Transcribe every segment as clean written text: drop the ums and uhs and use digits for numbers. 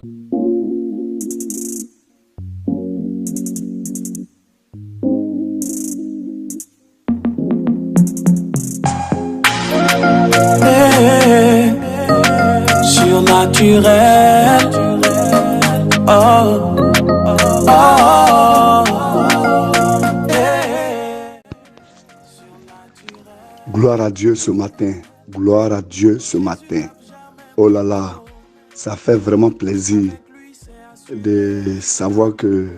Surnaturel. Oh, oh, Gloire à Dieu ce matin. Gloire à Dieu ce matin. Oh là là, ça fait vraiment plaisir de savoir que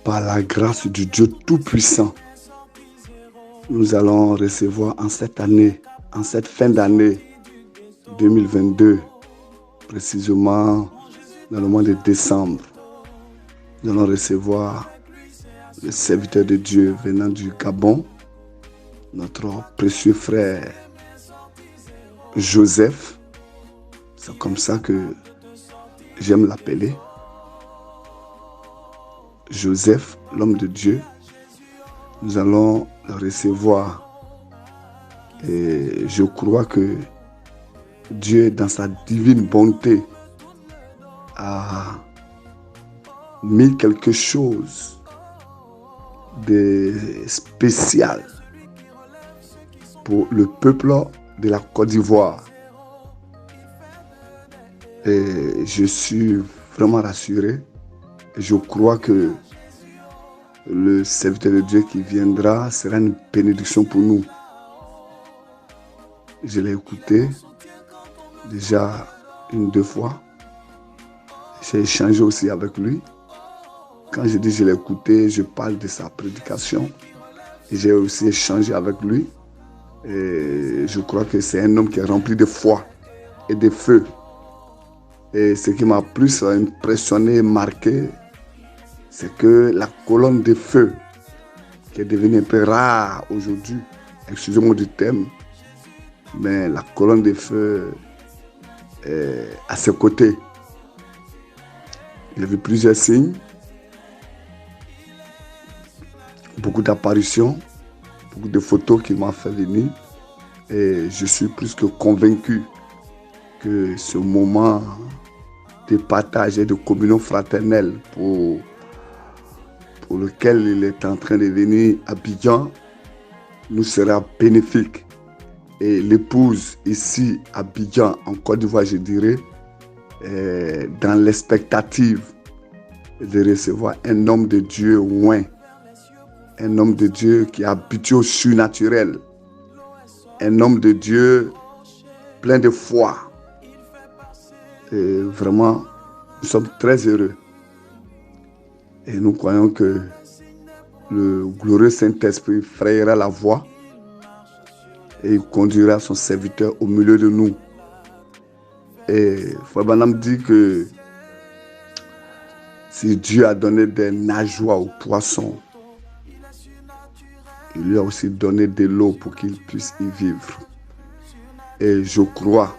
par la grâce du Dieu Tout-Puissant, nous allons recevoir en cette année, en cette fin d'année 2022, précisément dans le mois de décembre, nous allons recevoir le serviteur de Dieu venant du Gabon, notre précieux frère Joseph. C'est comme ça que j'aime l'appeler. Joseph, l'homme de Dieu. Nous allons le recevoir. Et je crois que Dieu, dans sa divine bonté, a mis quelque chose de spécial pour le peuple de la Côte d'Ivoire. Et je suis vraiment rassuré. Je crois que le serviteur de Dieu qui viendra sera une bénédiction pour nous. Je l'ai écouté déjà deux fois. J'ai échangé aussi avec lui. Quand je dis je l'ai écouté, je parle de sa prédication. Et j'ai aussi échangé avec lui. Et je crois que c'est un homme qui est rempli de foi et de feu. Et ce qui m'a plus impressionné, marqué, c'est que la colonne de feu, qui est devenue un peu rare aujourd'hui, excusez-moi du thème, mais la colonne de feu est à ses côtés. Il a vu plusieurs signes, beaucoup d'apparitions, beaucoup de photos qu'il m'a fait venir. Et je suis plus que convaincu que ce moment de partage et de communion fraternelle pour lequel il est en train de venir à Abidjan nous sera bénéfique. Et l'épouse ici à Abidjan, en Côte d'Ivoire, je dirais, est dans l'expectative de recevoir un homme de Dieu loin, un homme de Dieu qui est habitué au surnaturel, un homme de Dieu plein de foi. Et vraiment, nous sommes très heureux. Et nous croyons que le glorieux Saint-Esprit frayera la voie et il conduira son serviteur au milieu de nous. Et Frère Branham dit que si Dieu a donné des nageoires aux poissons, il lui a aussi donné de l'eau pour qu'il puisse y vivre. Et je crois,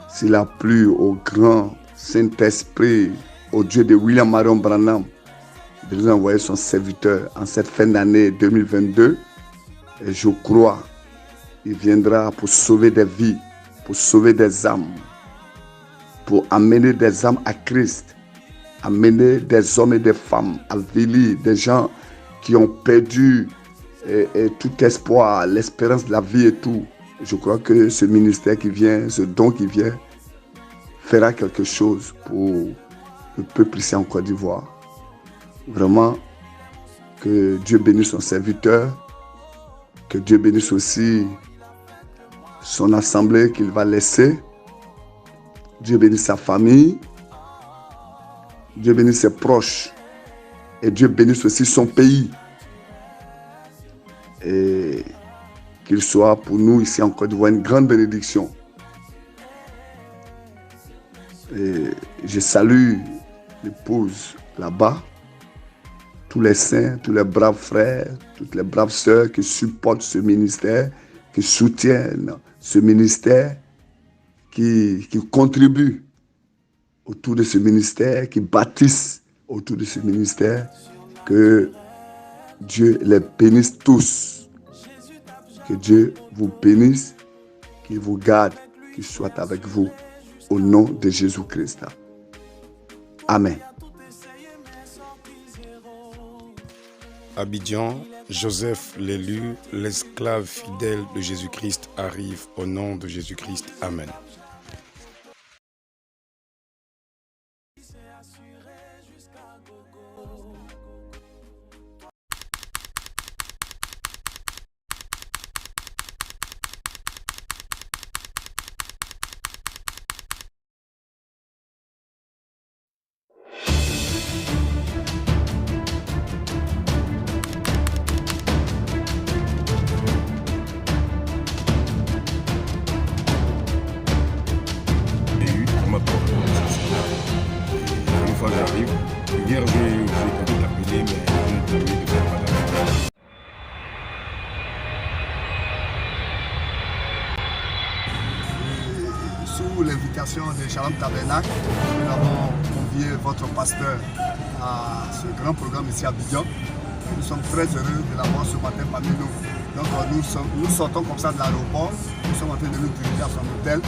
s'il a plu au grand Saint-Esprit, au Dieu de William Marion Branham, de nous envoyer son serviteur en cette fin d'année 2022, et je crois qu'il viendra pour sauver des vies, pour sauver des âmes, pour amener des âmes à Christ, amener des hommes et des femmes à Vili, des gens qui ont perdu et tout espoir, l'espérance de la vie et tout. Je crois que ce ministère qui vient, ce don qui vient, fera quelque chose pour le peuple ici en Côte d'Ivoire. Vraiment, que Dieu bénisse son serviteur, que Dieu bénisse aussi son assemblée qu'il va laisser. Dieu bénisse sa famille, Dieu bénisse ses proches et Dieu bénisse aussi son pays. Et qu'il soit pour nous ici en Côte d'Ivoire une grande bénédiction. Et je salue l'épouse là-bas, tous les saints, tous les braves frères, toutes les braves sœurs qui supportent ce ministère, qui soutiennent ce ministère, qui contribuent autour de ce ministère, qui bâtissent autour de ce ministère. Que Dieu les bénisse tous. Que Dieu vous bénisse, qu'il vous garde, qu'il soit avec vous. au nom de Jésus-Christ. Amen. Abidjan, Joseph l'élu, l'esclave fidèle de Jésus-Christ arrive au nom de Jésus-Christ. Amen. Une fois j'arrive, hier j'ai tenté d'appeler, mais je n'ai pas eu de madame. Sous l'invitation de Shalom Tabernacle, nous avons convié votre pasteur à ce grand programme ici à Abidjan. Nous sommes très heureux de l'avoir ce matin parmi nous. Donc nous sortons comme ça de l'aéroport, nous sommes en train de nous diriger à son hôtel.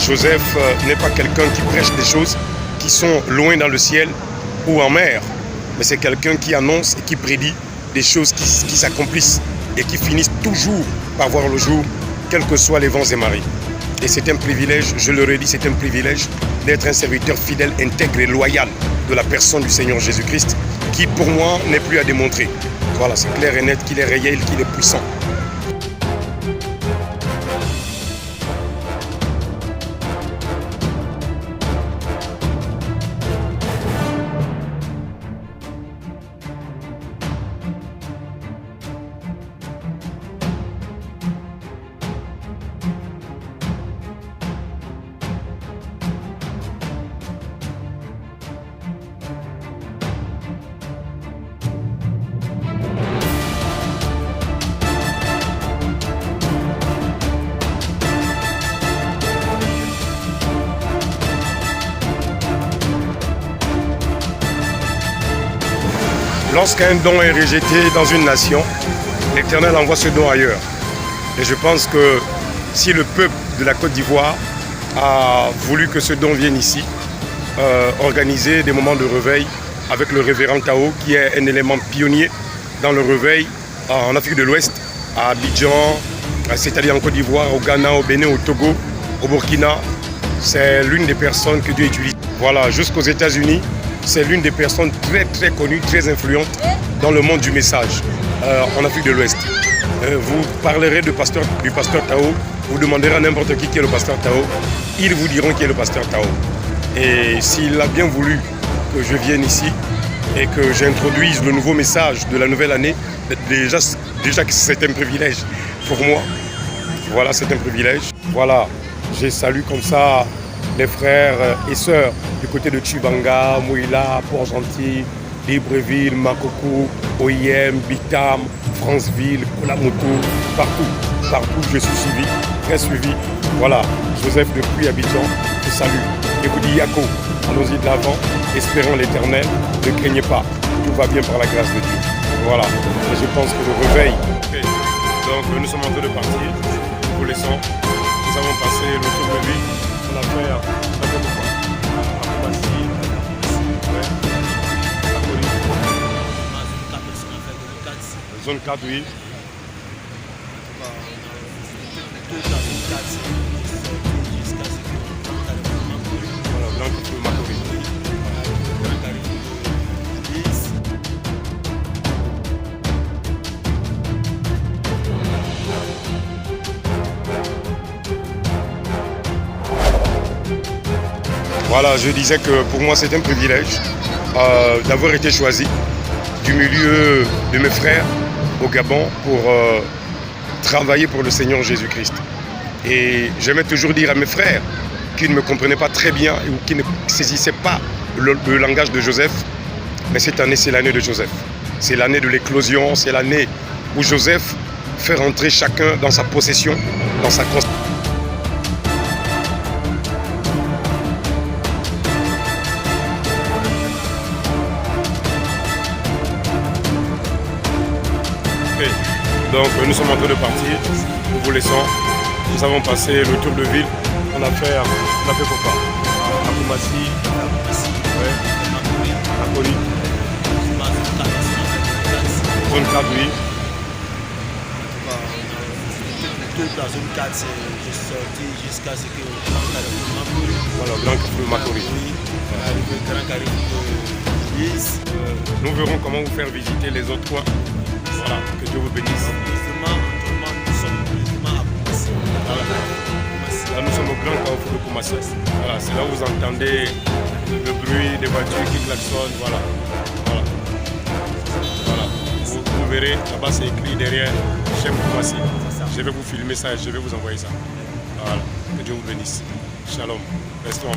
Joseph n'est pas quelqu'un qui prêche des choses qui sont loin dans le ciel ou en mer, mais c'est quelqu'un qui annonce et qui prédit des choses qui s'accomplissent et qui finissent toujours par voir le jour, quels que soient les vents et marées. Et c'est un privilège, je le redis, c'est un privilège d'être un serviteur fidèle, intègre et loyal de la personne du Seigneur Jésus-Christ, qui pour moi n'est plus à démontrer. Voilà, c'est clair et net qu'il est réel, qu'il est puissant. Lorsqu'un don est rejeté dans une nation, l'Éternel envoie ce don ailleurs. Et je pense que si le peuple de la Côte d'Ivoire a voulu que ce don vienne ici, organiser des moments de réveil avec le révérend Tao, qui est un élément pionnier dans le réveil en Afrique de l'Ouest, à Abidjan, c'est-à-dire en Côte d'Ivoire, au Ghana, au Bénin, au Togo, au Burkina. C'est l'une des personnes que Dieu utilise. Voilà, jusqu'aux États-Unis. C'est l'une des personnes très connues, très influentes dans le monde du message en Afrique de l'Ouest. Vous parlerez du pasteur Tao, vous demanderez à n'importe qui est le pasteur Tao, ils vous diront qui est le pasteur Tao. Et s'il a bien voulu que je vienne ici et que j'introduise le nouveau message de la nouvelle année, déjà que c'est un privilège pour moi. Voilà, c'est un privilège. Voilà, je salue comme ça les frères et sœurs du côté de Tchibanga, Mouila, Port-Gentil, Libreville, Makoko, OIM, Bitam, Franceville, Kolamoto, partout je suis suivi, très suivi. Voilà, Joseph depuis Abidjan, je salue. Et vous dis Yako, allons-y de l'avant, espérons l'Éternel, ne craignez pas, tout va bien par la grâce de Dieu. Voilà, et je pense que le réveil. Okay. Donc nous sommes en train de partir, nous vous laissons, nous avons passé le tour de vie. On a fait un peu de quoi. Zone 4, oui. Voilà, Blanc Makori. Voilà, je disais que pour moi c'est un privilège d'avoir été choisi du milieu de mes frères au Gabon pour travailler pour le Seigneur Jésus-Christ. Et j'aimais toujours dire à mes frères qui ne me comprenaient pas très bien ou qui ne saisissaient pas le langage de Joseph. Mais cette année, c'est l'année de Joseph. C'est l'année de l'éclosion, c'est l'année où Joseph fait rentrer chacun dans sa possession, dans sa conscience. Donc nous sommes en train de partir, nous vous laissons. Nous avons passé le tour de ville. On a fait quoi? À Koumassi, ouais. À Koni. Zone 4, oui. Toute la zone 4, je suis sorti jusqu'à ce que le Grand Carrefour Makori. Voilà, Grand Carrefour Makori. On est arrivé au Grand Carrefour de Lise. Nous verrons comment vous faire visiter les autres coins. Voilà, que Dieu vous bénisse. Justement, nous sommes justement à Koumassi. Là, nous sommes au Grand Carrefour de Koumassi. Voilà, c'est là où vous entendez le bruit des voitures qui klaxonnent. Voilà. Voilà. Voilà. Vous verrez, là-bas c'est écrit derrière Chem Koumassi. Je vais vous filmer ça et je vais vous envoyer ça. Voilà. Que Dieu vous bénisse. Shalom. Restons.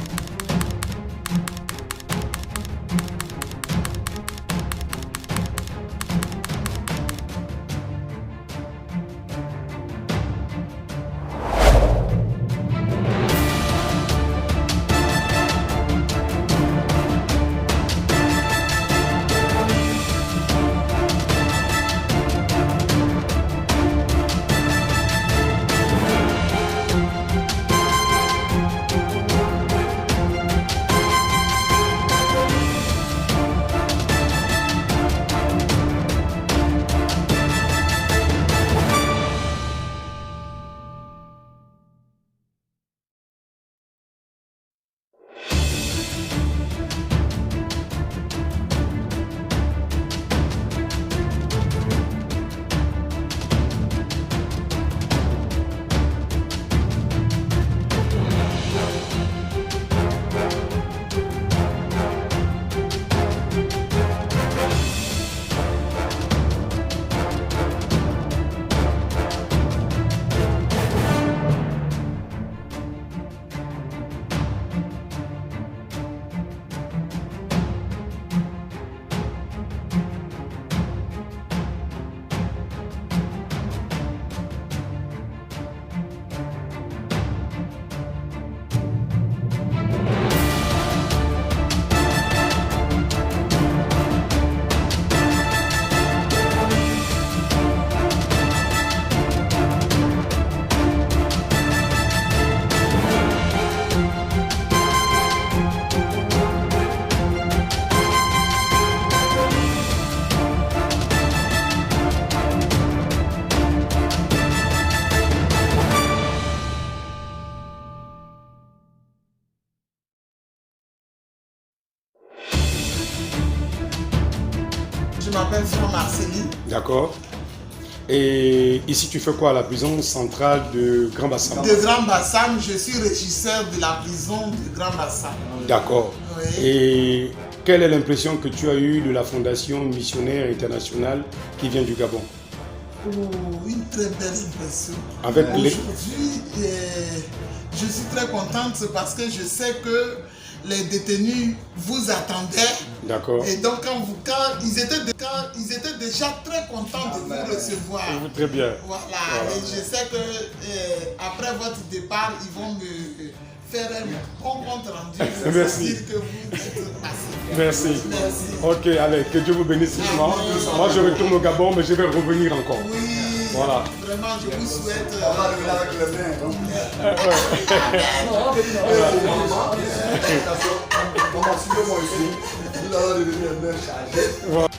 Je m'appelle Florent Marcelli. D'accord. Et ici, tu fais quoi à la prison centrale de Grand Bassam? De Grand Bassam, je suis régisseur de la prison de Grand Bassam. D'accord. Oui. Et quelle est l'impression que tu as eue de la Fondation missionnaire internationale qui vient du Gabon? Oh, une très belle impression. Avec les... Aujourd'hui, je suis très contente parce que je sais que les détenus vous attendaient. D'accord. Et donc, quand ils étaient déjà très contents de vous recevoir. Très bien. Voilà. Et je sais que après votre départ, ils vont me faire un bon compte rendu. Merci. Dire que vous êtes passé. Merci. Merci. Ok, allez, que Dieu vous bénisse. Moi, je retourne au Gabon, mais je vais revenir encore. Oui. Voilà. Vraiment, je vous souhaite. On va revenir avec les mains. Maman, suivez-moi ici. Vous allez devenir les mains chargées.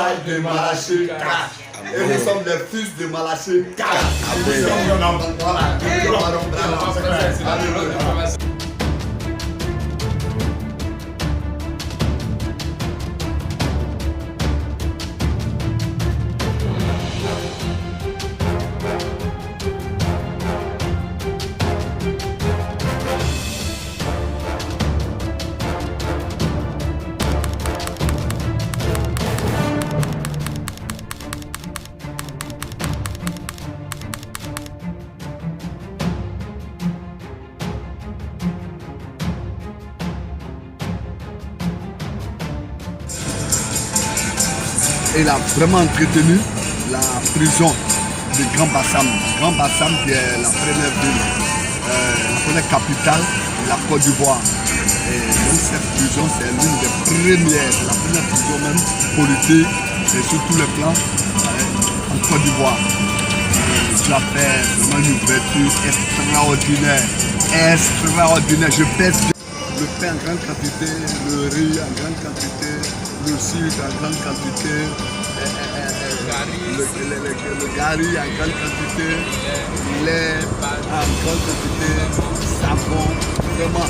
travail de Malaché 4. Et nous sommes les fils de Malaché 4. Alléluia. Il a vraiment entretenu la prison de Grand Bassam. Grand Bassam qui est la première ville, la première capitale de la Côte d'Ivoire. Et donc cette prison c'est l'une des premières, la première prison même politique et sur tous les plans en Côte d'Ivoire. Tu as fait vraiment une ouverture extraordinaire, extraordinaire. Je pèse le pain en grande quantité, le riz en grande quantité, le sucre en grande quantité, le gari en grande quantité, lait en grande quantité, savon, vraiment,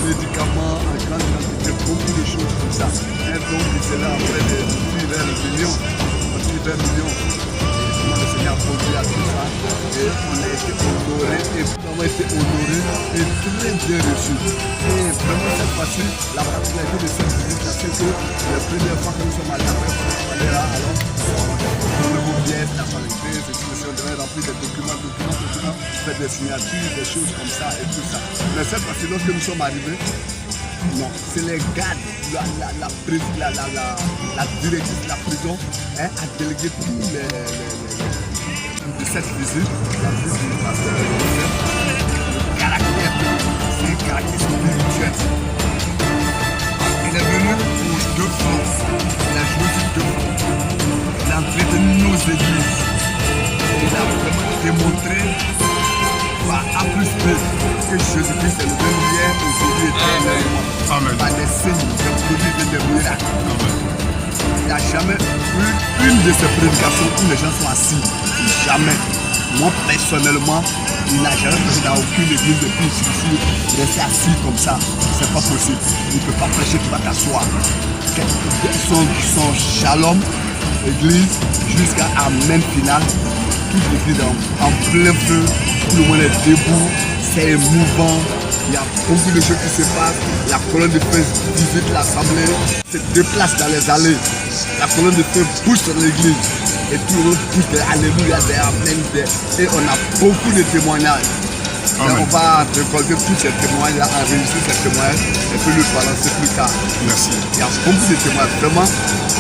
médicaments en grande quantité, beaucoup de choses comme ça. Et donc c'est là après de vers le million, le Seigneur a produit à tout ça et on a été honoré et vraiment été honoré et très bien reçu. Et vraiment cette fois-ci, la particularité de cette visite, c'est que la première fois que nous sommes allés après, on est là, alors on le vaut bien, la qualité, on devait remplir des documents, faire des signatures, des choses comme ça et tout ça. Mais cette fois-ci, lorsque nous sommes arrivés, non, c'est les gardes, la directrice de la prison a délégué tous les de cette visite, la visite du pasteur Joseph, le caractère, c'est un caractère spirituel. Il est venu pour 2 fronts, il a joué sur 2 fronts, il a entretenu nos églises, il a vraiment démontré par A plus B que Jésus-Christ est le même hier, aujourd'hui, éternellement, par des signes, des produits et des miracles. Il n'y a jamais eu une de ces prédications où les gens sont assis. Jamais. Moi, personnellement, il n'a jamais fait dans aucune église de plus ici. Rester assis comme ça, c'est pas possible. Il ne peut pas prêcher, tu vas t'asseoir. Son shalom, église, jusqu'à Amen final, toute l'église en plein feu, tout le monde est debout, c'est émouvant. Il y a beaucoup de choses qui se passent. La colonne de feu visite l'assemblée, se déplace dans les allées. La colonne de feu pousse sur l'église. Et tout le monde pousse des alléluia, des amen. Et on a beaucoup de témoignages. On va récolter tous ces témoignages, enregistrer ces témoignages et puis les balancer plus tard. Merci. Il y a beaucoup de témoignages, vraiment.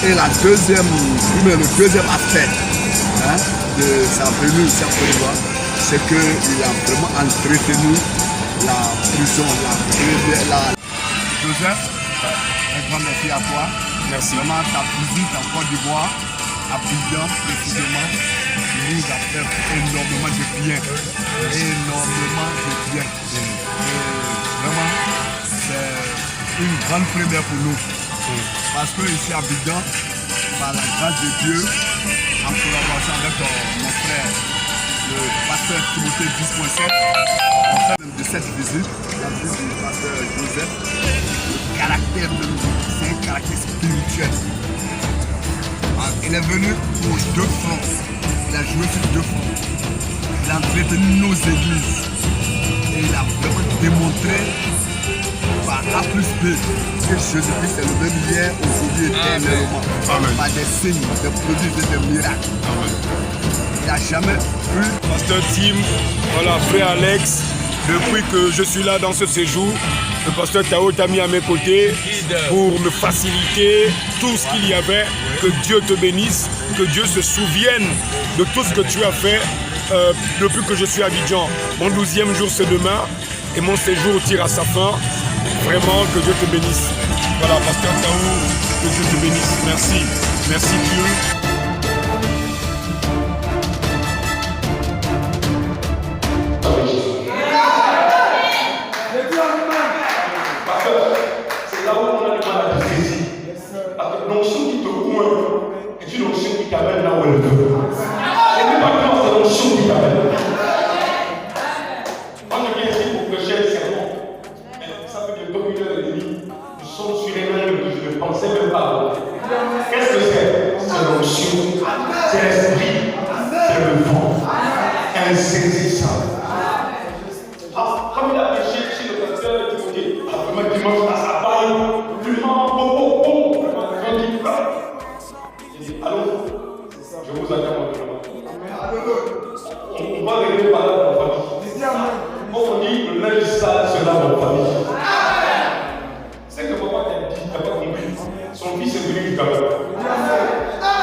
Et le deuxième aspect de sa venue ici en Côte d'Ivoire, c'est qu'il a vraiment entretenu la prison, Joseph, un grand merci à toi. Merci. Vraiment, ta visite en Côte d'Ivoire, à Abidjan précisément, nous a fait énormément de bien. Énormément de bien. Et vraiment, c'est une grande première pour nous. Parce que ici à Abidjan, par la grâce de Dieu, en collaboration avec mon frère, le pasteur Timothée 10.7, on fait même de cette visite, la visite du pasteur Joseph, le caractère de nous, c'est un caractère spirituel. Il est venu pour 2 fronts, il a joué sur 2 fronts, il a entretenu nos églises et il a vraiment démontré par A plus B que Jésus-Christ est le même hier, aujourd'hui, éternellement. Par des signes, des produits et des miracles. Il n'y a jamais eu. Pasteur Tim, voilà, frère Alex, depuis que je suis là dans ce séjour, le pasteur Tao t'a mis à mes côtés pour me faciliter tout ce qu'il y avait. Que Dieu te bénisse, que Dieu se souvienne de tout ce que tu as fait depuis que je suis à Abidjan. Mon 12e jour c'est demain et mon séjour tire à sa fin. Vraiment, que Dieu te bénisse. Voilà, pasteur Tao, que Dieu te bénisse. Merci. Merci Dieu. C'est là où on a du mal à te saisir. Donc ceux qui te coincent, c'est le vent, insaisissable. Comme il a péché chez le pasteur Timothée, vraiment dimanche à sa baille, vraiment bon, vraiment quand il pleure. Il dit, allô, je vous attends maintenant. On va régler par là dans la famille. On dit, le linge sale sera dans la famille. C'est que papa t'a dit, t'as pas compris. Son fils est venu du Gabon.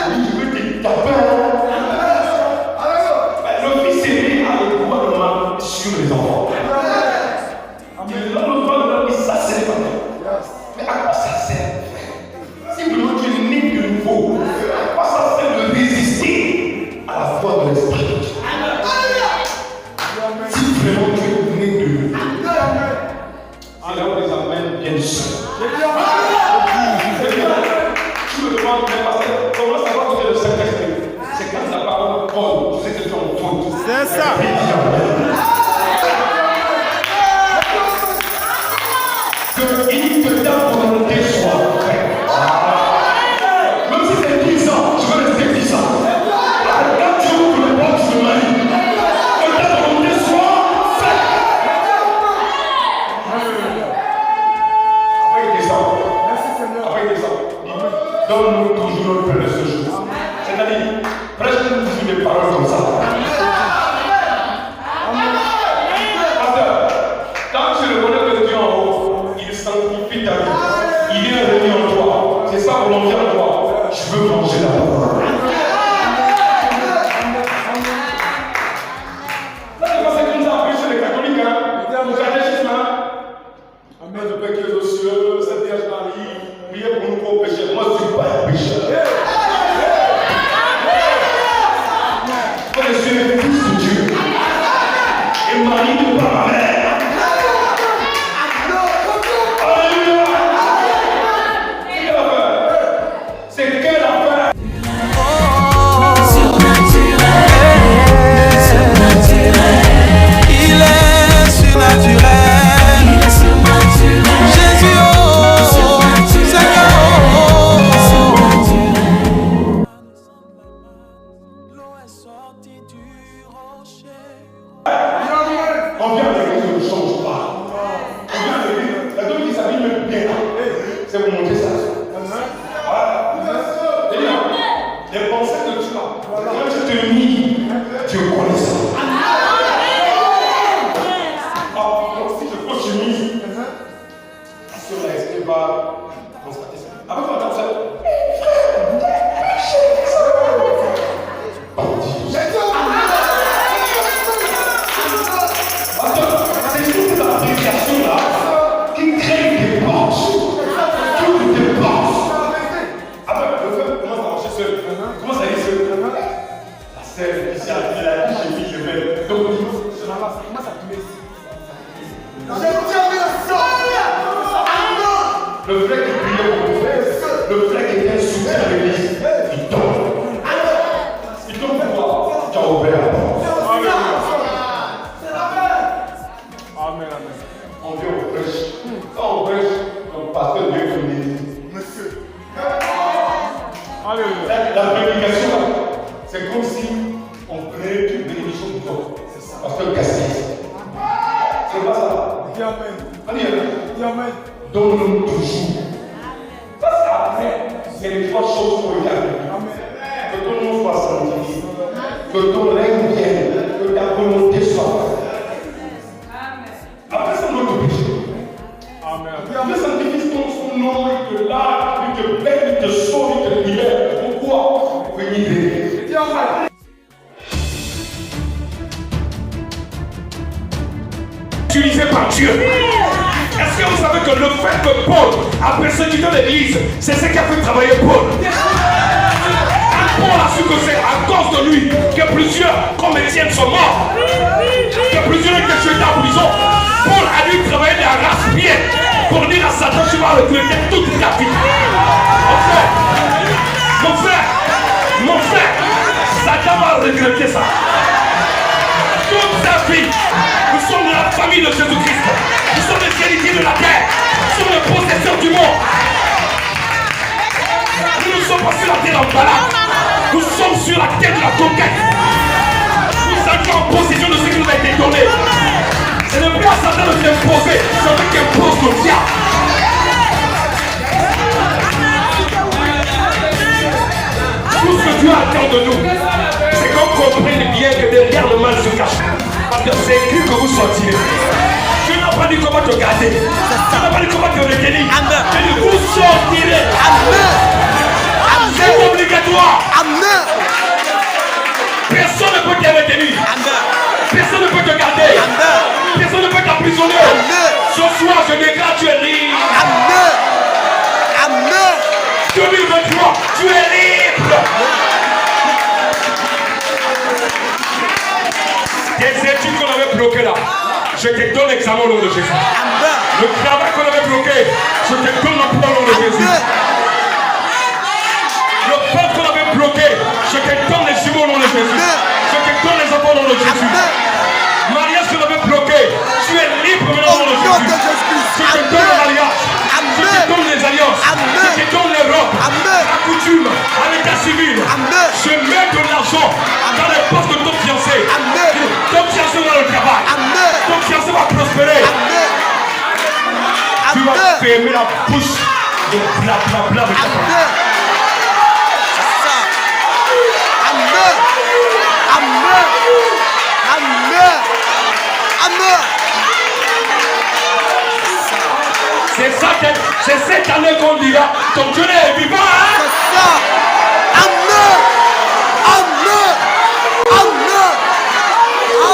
Il dit, tu veux te taper. Le fils est venu avec le pouvoir de main sur les enfants. Il s'assène pas. Mais à quoi ça sert? Si vraiment tu es né de nouveau, à quoi ça sert de résister à la foi de l'esprit? Si vraiment tu es né de nouveau, c'est là où les amènes viennent seuls. Tu me demandes, mais pasteur, comment ça va côté le Saint-Esprit? C'est quand la parole Paul, tu sais que tu es en faute. C'est ça. Il te donne pour le déçoir. Même si c'est 10 ans, je veux rester 10 ans. Quand tu ouvres le porte de ma vie, le temps pour le déçoir, fait. Après il descend. Après il descend. Donne-nous toujours le pain de ce jour. C'est-à-dire, prêche-nous toujours des paroles comme ça. Pasteur, quand tu le connais que Dieu en haut, il sanctifie ta vie. Il est revenu en toi. C'est sa volonté en toi. Je veux manger la parole. Ça, c'est pas ce qu'on nous a appris chez les catholiques. Le catéchisme. Amen. Le Père qui est aux cieux, Sainte Vierge Marie, priez pour nous pauvres pécheurs. Moi, je ne suis pas un pécheur. Moi, je suis le fils de Dieu. Et Marie de par ma mère. On vient de l'église, on ne change pas. On vient de l'église, la dame qui s'habille même bien. C'est pour montrer ça. Les pensées que tu as, quand tu te mis, tu connais ça. Donc si je continue, sur la SP va constater ça. Après, on entend ça. C'est toute cette appréciation-là qui crée des planches. Toutes des planches. Après, le fait commence à marcher seul. Comment ça y est seul? La sève, ici, elle a dit chez lui, je vais. Donc, comment ça te met ici? Le frère qui priait pour mon frère, le frère qui était soutien à l'église, il tombe. Il tombe pourquoi? Tu as ouvert la porte. Amen, amen. On vient au prêche. Quand on prêche, le pasteur vient comme il monsieur. La prédication, c'est comme si on prenait une bénédiction du corps. C'est ça. Pasteur Cassis. C'est pas ça. Dis amen. Allez, dis amen. Donne-nous toujours. Ça, c'est après. C'est les trois choses qui ont été arrivées. Que ton nom soit sanctifié. Que ton règne vienne. Que ta volonté soit faite. Après ça, notre péché. Amen. Dieu sanctifie son nom, il te lave, il te baigne, il te sauve, il te libère. Pourquoi? Pour venir aider. Utilisé par Dieu. Est-ce que vous savez que le fait que Paul a persécuté l'église, c'est ce qui a fait travailler Paul? Paul a su que c'est à cause de lui que plusieurs, comme Étienne, sont morts. Que plusieurs étaient jetés en prison. Paul a dû travailler des race-pieds pour dire à Satan, tu vas regretter toute ta vie. Mon frère, Satan va regretter ça. Toute ta vie. Nous sommes de la famille de Jésus-Christ. Nous sommes les héritiers de la terre. Nous sommes les possesseurs du monde. Nous ne sommes pas sur la terre en balade. Nous sommes sur la terre de la conquête. en train de t'imposer, c'est un truc qui impose le diable. Tout ce que Dieu attend de nous, c'est qu'on comprenne bien que derrière le mal se cache. Parce que c'est écrit que vous sortirez. Dieu n'a pas dit comment te garder. Dieu n'a pas dit comment te retenir. Dieu dit vous sortirez. C'est obligatoire. Personne ne peut te retenir. Personne ne peut te garder. Personne ne peut t'emprisonner. Ce soir, je déclare, tu es libre. 2023, tu es libre. Des études qu'on avait bloquées là, je te donne l'examen au nom de Jésus. Le travail qu'on avait bloqué, je te donne l'emploi au nom de Jésus. Le peuple qu'on avait bloqué, je te donne les jumeaux au nom de Jésus. Je te donne les enfants au nom de Jésus. Mariage qu'on avait bloqué, tu es libre au nom de Jésus. Je te donne le mariage. Je te donne les alliances. Je te donne les robes. La coutume, à l'état civil. Je mets de l'argent dans les postes de ton fiancé. Ton fiancé dans le travail. Ton fiancé va prospérer. Tu vas fermer la bouche de bla bla bla avec ta femme. C'est cette année qu'on dira ton Dieu est vivant. Hein? C'est ça. Amen. Amen. Amen. Amen.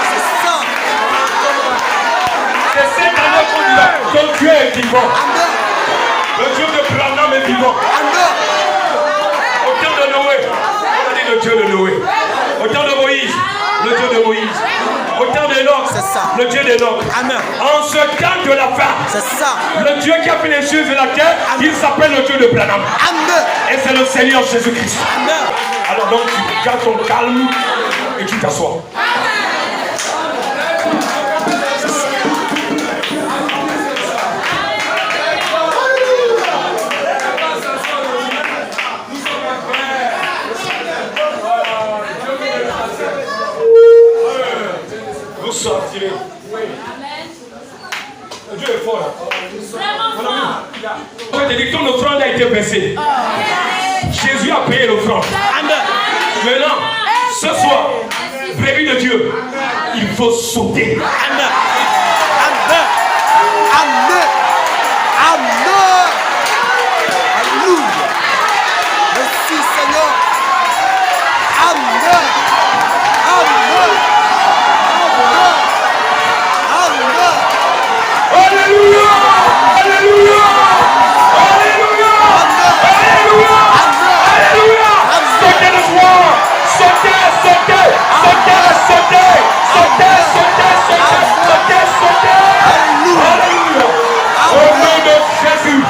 C'est ça. C'est cette année qu'on dira ton Dieu est vivant. Amen. Le Dieu de Branham est vivant. Amen. Au temps de Noé, on a dit le Dieu de Noé. Au temps de Moïse, le Dieu de Moïse. Au temps d'Enoch, le Dieu d'Enoch. Amen. En ce temps de la fin, c'est ça. Le Dieu qui a fait les cieux et la terre, amen, il s'appelle le Dieu de Branham. Amen. Et c'est le Seigneur Jésus-Christ. Amen. Alors donc tu gardes ton calme et tu t'assois. Sortirez. Oui. Dieu est fort là. Je te dis que ton offrande a été baissée. Jésus a payé l'offrande. Maintenant, ce soir, brebis de Dieu, il faut sauter. Amen. Amen. Amen. Amen. Alléluia. Merci Seigneur. Amen. Amen. Alléluia! Alléluia! Alléluia! Alléluia! Alléluia! Sautez le soir! Sautez, sautez! Sautez, sautez! Sautez, sautez, sautez! Sautez, sautez! Alléluia! Au nom de Jésus!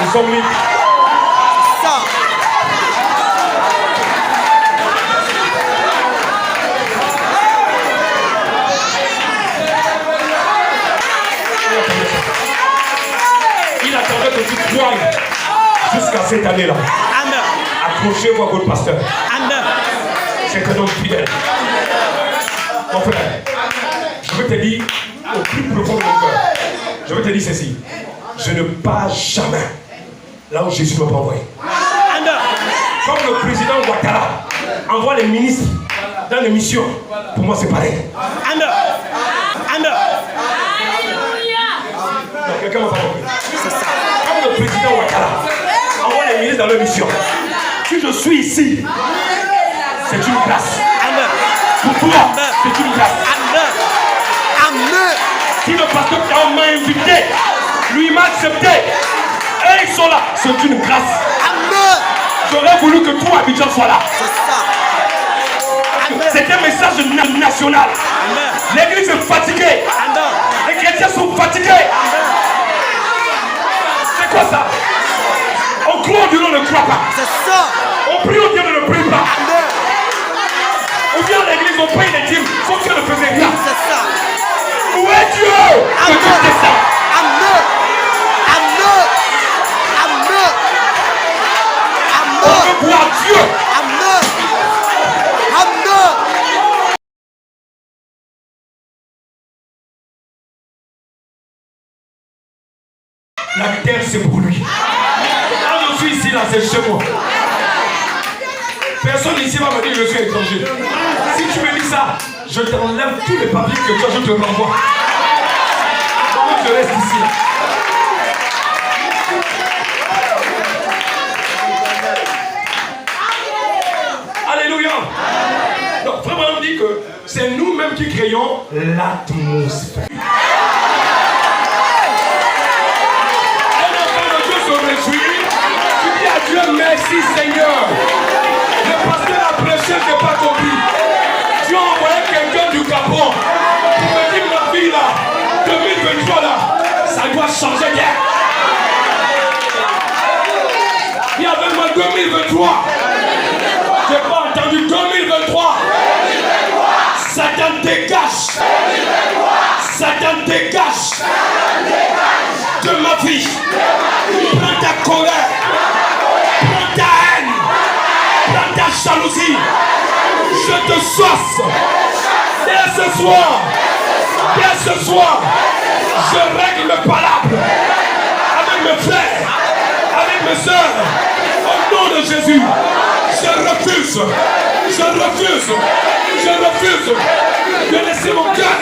Nous sommes libres. Jusqu'à cette année-là. Amen. Accrochez-vous à votre pasteur. Amen. C'est un homme fidèle. Mon frère, je veux te dire au plus profond de mon cœur, je veux te dire ceci. Je ne pars jamais là où Jésus ne m'a pas envoyé. Amen. Comme le président Ouattara envoie les ministres dans les missions, pour moi c'est pareil. Amen. Amen. Quelqu'un m'a pas compris. C'est ça. Comme le président Ouattara envoie les ministres dans leur mission. Si je suis ici, c'est une grâce. Amen. Pour toi, c'est une grâce. Amen. Amen. Si le pasteur qui m'a invité, lui m'a accepté, et ils sont là, c'est une grâce. Amen. J'aurais voulu que tout Abidjan soit là. C'est ça. C'est un message national. L'église est fatiguée. Les chrétiens sont fatigués. C'est quoi ça? On croit au Dieu, on ne croit pas. C'est ça. On prie au Dieu, on ne prie pas. Ou bien l'église, on paye les dîmes, sauf que Dieu ne faisait rien. C'est ça. Où est Dieu? Que Dieu descend. Amen. Amen. Amen. Amen. On veut voir Dieu. la terre c'est pour lui. Quand je suis ici, là, c'est chez moi. Personne ici va me dire que je suis étranger. Si tu me dis ça, je t'enlève tous les papiers que tu as, je te renvoie. Donc je reste ici. Alléluia. Donc vraiment on dit que c'est nous-mêmes qui créons l'atmosphère. Un enfant de Dieu se réjouit. Tu dis à Dieu merci Seigneur. Le pasteur a prêché, je n'ai pas compris. Tu as envoyé quelqu'un du Gabon pour me dire ma vie là, 2023 là, ça doit changer bien. Il y avait moi 2023. Je n'ai pas entendu 2023. Satan dégage. Satan dégage de ma vie. Prends ta colère. Prends ta haine. Prends ta jalousie. Je te chasse. Dès ce soir. Dès ce soir. Je règle le palabre. Avec mes frères. Avec mes soeurs. Au nom de Jésus. Je refuse. Je refuse. Je refuse de laisser mon cœur.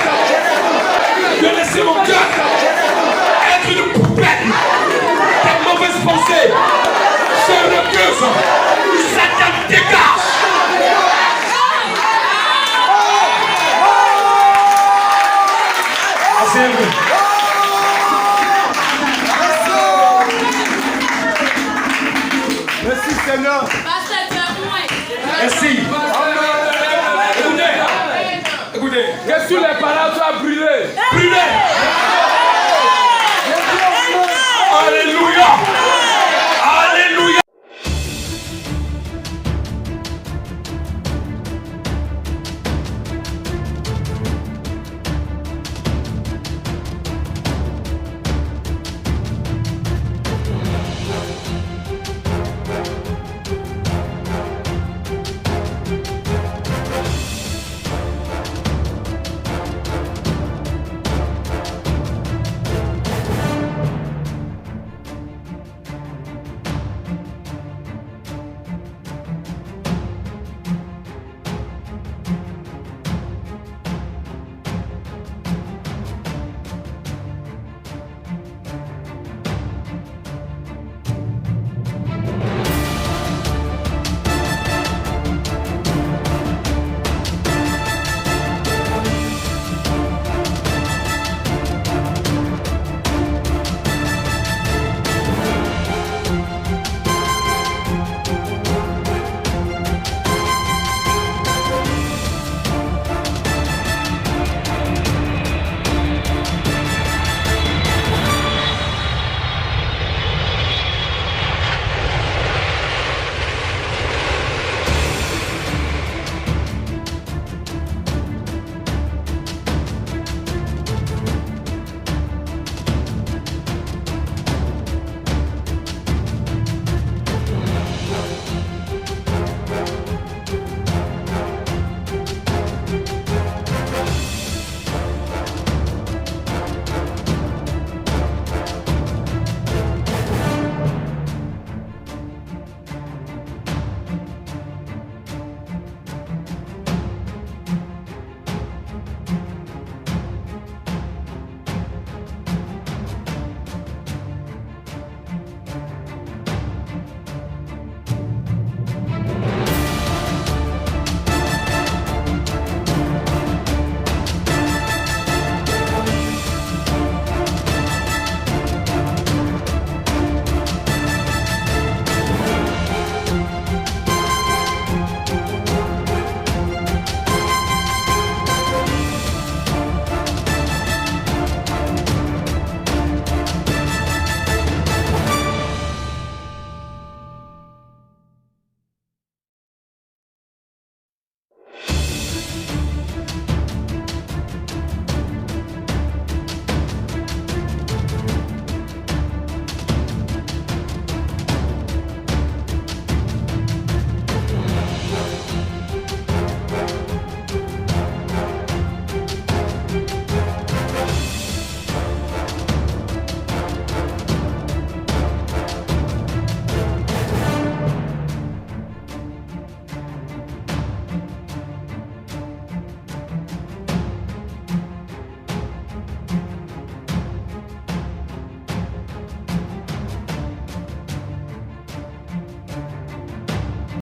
De laisser mon cœur être une poubelle. Des mauvaises pensées. Je refuse. Satan dégage. Merci Seigneur. Merci. Écoutez. Que tous les parents soient brûlés. Brûlés. Alléluia.